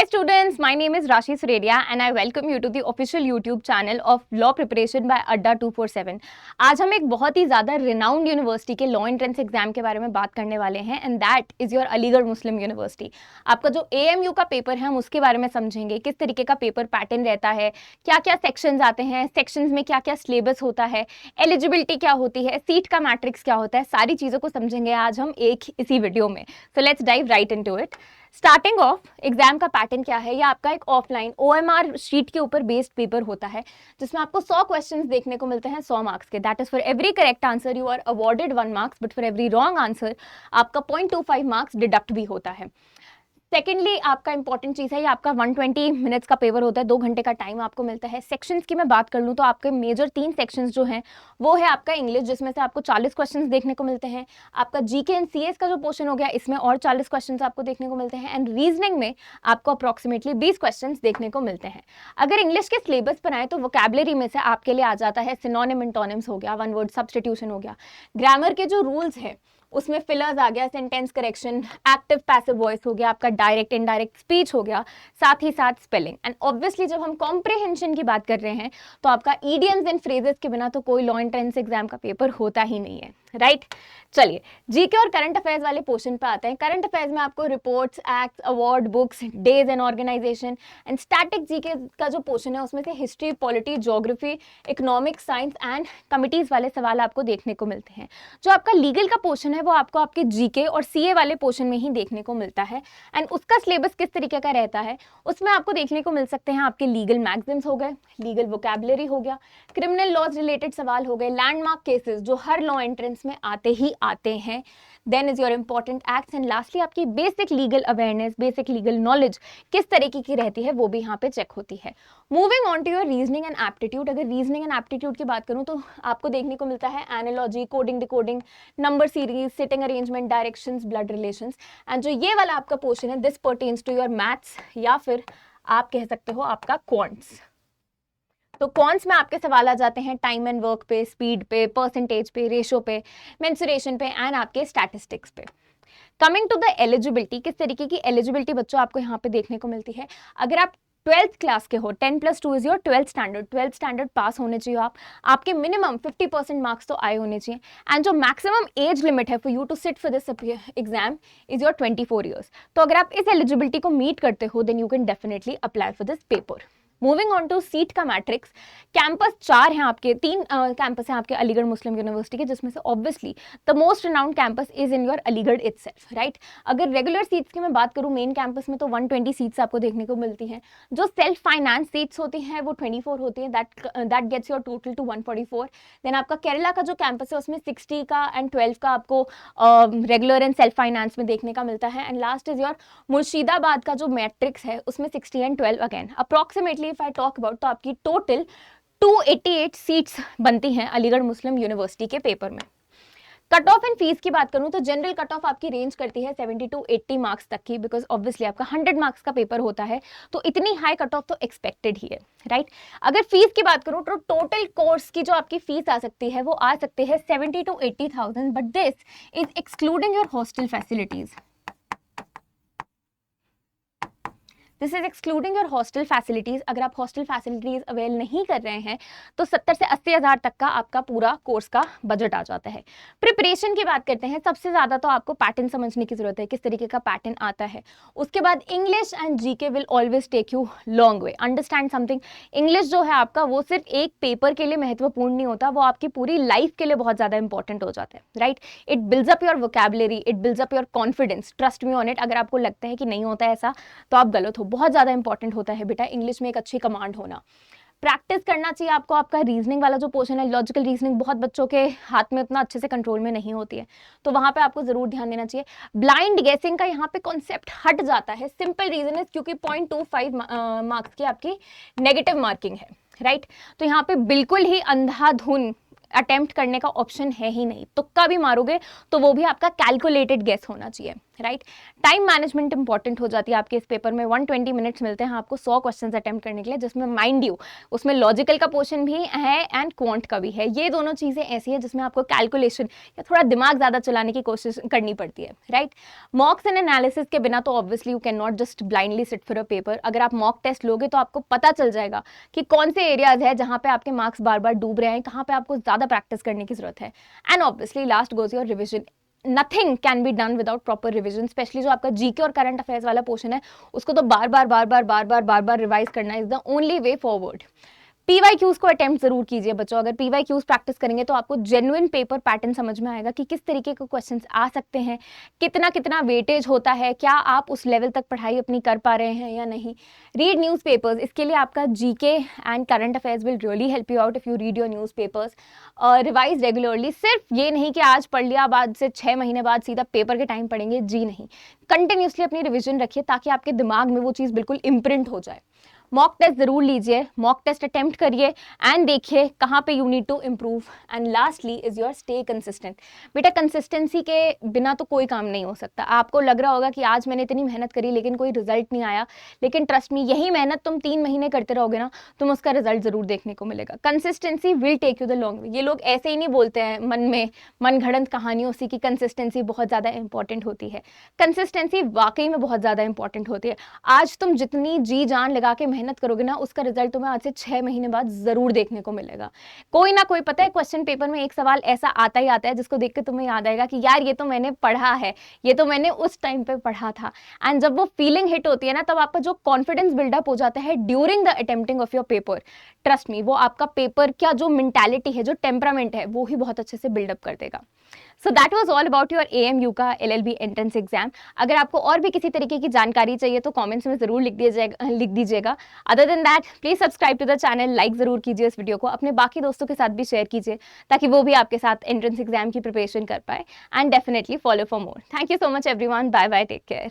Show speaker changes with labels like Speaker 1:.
Speaker 1: Hi students, my name is Rashi Suredia and I welcome you to the official YouTube channel of Law Preparation by Adda 247। आज हम एक बहुत ही ज़्यादा renowned university के law entrance exam के बारे में बात करने वाले हैं and that is your Aligarh Muslim university. आपका जो AMU का पेपर है हम उसके बारे में समझेंगे, किस तरीके का पेपर पैटर्न रहता है, क्या क्या सेक्शंस आते हैं, सेक्शंस में क्या क्या सिलेबस होता है, एलिजिबिलिटी क्या होती है, सीट का मैट्रिक्स क्या होता है, सारी चीज़ों को समझेंगे आज हम एक इसी वीडियो में। So let's dive right into it. Starting of exam का पैटर्न क्या है, या आपका एक ऑफलाइन OMR शीट के ऊपर बेस्ड पेपर होता है जिसमें आपको 100 क्वेश्चंस देखने को मिलते हैं 100 मार्क्स के। That is for every correct answer you are awarded 1 marks, but for every wrong answer आपका 0.25 मार्क्स डिडक्ट भी होता है। सेकेंडली आपका इंपॉर्टेंट चीज़ है, ये आपका 120 मिनट्स का पेपर होता है, 2 घंटे का टाइम आपको मिलता है। सेक्शंस की मैं बात कर लूँ तो आपके मेजर 3 सेक्शंस जो हैं वो है आपका इंग्लिश, जिसमें से आपको 40 क्वेश्चंस देखने को मिलते हैं। आपका GK एंड CS का जो पोर्शन हो गया इसमें और 40 क्वेश्चंस आपको देखने को मिलते हैं एंड रीजनिंग में आपको अप्रॉक्सीमेटली 20 क्वेश्चन देखने को मिलते हैं। अगर इंग्लिश के सिलेबस पर आए तो वोकैबुलरी में से आपके लिए आ जाता है सिनोनिम एंटोनिम्स हो गया, वन वर्ड सब्स्टिट्यूशन हो गया। ग्रामर के जो रूल्स है उसमें फिलर्स आ गया, sentence correction, active passive voice हो गया, आपका डायरेक्ट इनडायरेक्ट स्पीच हो गया, साथ ही साथ स्पेलिंग। एंड ऑब्वियसली जब हम कॉम्प्रिहेंशन की बात कर रहे हैं तो आपका इडियम्स एंड फ्रेजेस के बिना तो कोई लॉ एंट्रेंस एग्जाम का पेपर होता ही नहीं है, राइट। चलिए GK और करंट अफेयर्स वाले पोर्शन पे आते हैं। करंट अफेयर्स में आपको reports, acts, award, books, days and organisation and static GK का जो पोर्शन है उसमें से history, polity, geography, economics, science and committees वाले सवाल आपको देखने को मिलते हैं। जो आपका लीगल का पोर्शन है वो आपको आपके GK और CA वाले पोर्शन में ही देखने को मिलता है एंड उसका सिलेबस किस तरीके का रहता है उसमें आपको देखने को मिल सकते हैं आपके लीगल मैगजिम्स हो गए, लीगल वोकैबुलरी हो गया, क्रिमिनल लॉज रिलेटेड सवाल हो गए, लैंडमार्क केसेस जो हर लॉ एंट्रेंस में आते ही आते हैं, then is your important acts and lastly आपकी basic legal awareness, basic legal knowledge किस तरीके की रहती है वो भी यहाँ पे चेक होती है। Moving on to your reasoning and aptitude. अगर रीजनिंग एंड एप्टीट्यूड की बात करूँ तो आपको देखने को मिलता है analogy, coding, decoding, number series, sitting arrangement, directions, blood relations and जो ये वाला आपका पोर्शन है this pertains to your maths या फिर आप कह सकते हो आपका क्वांट्स। तो कॉन्स में आपके सवाल आ जाते हैं टाइम एंड वर्क पे, स्पीड पे, परसेंटेज पे, रेशो पे, मेंसुरेशन पे एंड आपके स्टैटिस्टिक्स पे। कमिंग टू द एलिजिबिलिटी, किस तरीके की एलिजिबिलिटी बच्चों आपको यहाँ पे देखने को मिलती है। अगर आप 12th क्लास के हो, 10+2 इज योर 12th स्टैंडर्ड पास होने चाहिए आपके मिनिमम 50% मार्क्स तो आए होने चाहिए एंड जो मैक्सिमम एज लिमिट है for you to sit for this exam is your 24 years. तो अगर आप इस एलिजिबिलिटी को मीट करते हो then you can definitely apply for this paper. Moving on to seat का मैट्रिक्स, कैंपस 4 हैं आपके, 3 कैंपस हैं आपके अलीगढ़ मुस्लिम यूनिवर्सिटी के, जिसमें से obviously the most renowned campus is in your Aligarh itself, right. अगर रेगुलर सीट्स की मैं बात करूं मेन कैंपस में तो 120 सीट्स आपको देखने को मिलती हैं। जो सेल्फ फाइनेंस सीट्स होती हैं वो 24 होती हैं, that gets your total to 144। Then आपका केरला का जो कैंपस है उसमें 60 का एंड 12 का आपको रेगुलर एंड सेल्फ फाइनेंस में देखने का मिलता है and last is your Murshidabad का जो मैट्रिक्स है उसमें 60 and 12 again approximately if I talk about तो आपकी टोटल 288 सीट्स बनती हैं अलीगढ़ मुस्लिम यूनिवर्सिटी के पेपर में। कट ऑफ एंड फीस की बात करूं तो जनरल कट ऑफ आपकी रेंज करती है 70 to 80 मार्क्स तक की, बिकॉज ऑब्वियसली आपका 100 मार्क्स का पेपर होता है तो इतनी हाई कट ऑफ तो एक्सपेक्टेड ही है, राइट। अगर फीस की बात करूं तो टोटल कोर्स की जो आपकी फीस आ सकती है वो आ सकती है 70 to 80,000, but this is excluding your hostel facilities. This is excluding your hostel facilities. अगर आप हॉस्टल फैसिलिटीज अवेल नहीं कर रहे हैं तो 70 से 80 हज़ार तक का आपका पूरा कोर्स का बजट आ जाता है। प्रिपरेशन की बात करते हैं, सबसे ज़्यादा तो आपको पैटर्न समझने की जरूरत है, किस तरीके का पैटर्न आता है। उसके बाद English and GK will always take you long way. Understand something, English जो है आपका वो सिर्फ एक पेपर के लिए महत्वपूर्ण नहीं होता, वो आपकी पूरी लाइफ के लिए बहुत ज़्यादा इंपॉर्टेंट हो जाता है, right. It builds up your vocabulary, it builds up your confidence, trust me on it. अगर आपको लगता है कि नहीं होता है ऐसा तो आप गलत हो, बहुत ज़्यादा इंपॉर्टेंट होता है बेटा इंग्लिश में एक अच्छी कमांड होना। प्रैक्टिस करना चाहिए आपको, आपका रीजनिंग वाला जो पोर्शन है, लॉजिकल रीजनिंग बहुत बच्चों के हाथ में उतना अच्छे से कंट्रोल में नहीं होती है तो वहां पे आपको जरूर ध्यान देना चाहिए। ब्लाइंड गेसिंग का यहाँ पे कॉन्सेप्ट हट जाता है, सिंपल रीजन है क्योंकि 0.25 मार्क्स की आपकी नेगेटिव मार्किंग है, राइट। तो यहाँ पे बिल्कुल ही अंधाधुन अटेम्प्ट करने का ऑप्शन है ही नहीं, तुक्का भी मारोगे तो वो भी आपका कैलकुलेटेड गेस होना चाहिए, राइट। टाइम मैनेजमेंट इंपॉर्टेंट हो जाती है आपके इस पेपर में। 120 मिनट्स मिलते हैं आपको 100 क्वेश्चंस अटेम्प्ट करने के लिए, जिसमें माइंड यू उसमें लॉजिकल का पोर्शन भी है एंड क्वांट का भी है। ये दोनों चीज़ें ऐसी है जिसमें आपको कैलकुलेशन या थोड़ा दिमाग ज़्यादा चलाने की कोशिश करनी पड़ती है, राइट। मॉक्स एंड एनालिसिस के बिना तो obviously you can not just blindly sit for a paper. अगर आप मॉक टेस्ट लोगे तो आपको पता चल जाएगा कि कौन से एरियाज है जहाँ पे आपके मार्क्स बार बार डूब रहे हैं, कहाँ पे आपको ज़्यादा प्रैक्टिस करने की जरूरत है। And obviously last goes your revision. Nothing can be done without proper revision. Specially जो आपका जीके और करंट अफेयर्स वाला पोर्शन है उसको तो बार बार रिवाइज करना is the only way forward. PYQs को अटेम्प्ट जरूर कीजिए बच्चों। अगर पीवाईक्यूज प्रैक्टिस करेंगे तो आपको जेन्युइन पेपर पैटर्न समझ में आएगा कि किस तरीके के क्वेश्चंस आ सकते हैं, कितना कितना वेटेज होता है, क्या आप उस लेवल तक पढ़ाई अपनी कर पा रहे हैं या नहीं। रीड न्यूज़पेपर्स, इसके लिए आपका GK and current affairs will really help you out if you read your newspapers. Revise regularly. सिर्फ ये नहीं कि आज पढ़ लिया बाद से 6 महीने बाद सीधा पेपर के टाइम पढ़ेंगे, जी नहीं। कंटिन्यूसली अपनी रिविजन रखिए ताकि आपके दिमाग में वो चीज़ बिल्कुल इम्प्रिंट हो जाए। मॉक टेस्ट जरूर लीजिए, मॉक टेस्ट अटेम्प्ट करिए एंड देखिए कहाँ पे you need to improve. And lastly is your stay consistent. बेटा कंसिस्टेंसी के बिना तो कोई काम नहीं हो सकता। आपको लग रहा होगा कि आज मैंने इतनी मेहनत करी लेकिन कोई रिजल्ट नहीं आया, लेकिन ट्रस्ट मी यही मेहनत तुम 3 महीने करते रहोगे ना, तुम उसका रिजल्ट जरूर देखने को मिलेगा। Consistency will take you the long way. ये लोग ऐसे ही नहीं बोलते हैं मन में मन घड़ंत कहानियों से कि कंसिस्टेंसी बहुत ज़्यादा इंपॉर्टेंट होती है। कंसिस्टेंसी वाकई में बहुत ज़्यादा इंपॉर्टेंट होती है। आज तुम जितनी जी जान लगा के मेहनत करोगे ना, उसका रिजल्ट तुम्हें आज से 6 महीने बाद जरूर देखने को मिलेगा। कोई ना कोई, पता है, क्वेश्चन पेपर में एक सवाल ऐसा आता ही आता है जिसको देख के तुम्हें याद आएगा कि यार ये तो मैंने पढ़ा है, ये तो मैंने उस टाइम पे पढ़ा था। एंड जब वो फीलिंग हिट होती है ना, तब आपका जो कॉन्फिडेंस बिल्डअप हो जाता है during the attempting of your paper, trust me वो आपका पेपर का जो मेंटालिटी है, जो टेम्परामेंट है, वो ही बहुत अच्छे से बिल्डअप कर देगा। So that was all about your AMU का LLB एंट्रेंस एग्जाम। अगर आपको और भी किसी तरीके की जानकारी चाहिए तो कमेंट्स में जरूर लिख दीजिएगा। Other than that please subscribe to the channel, like जरूर कीजिए इस वीडियो को, अपने बाकी दोस्तों के साथ भी शेयर कीजिए ताकि वो भी आपके साथ एंट्रेंस एग्जाम की प्रिपरेशन कर पाए। And definitely follow for more. Thank you so much everyone, bye bye, take care.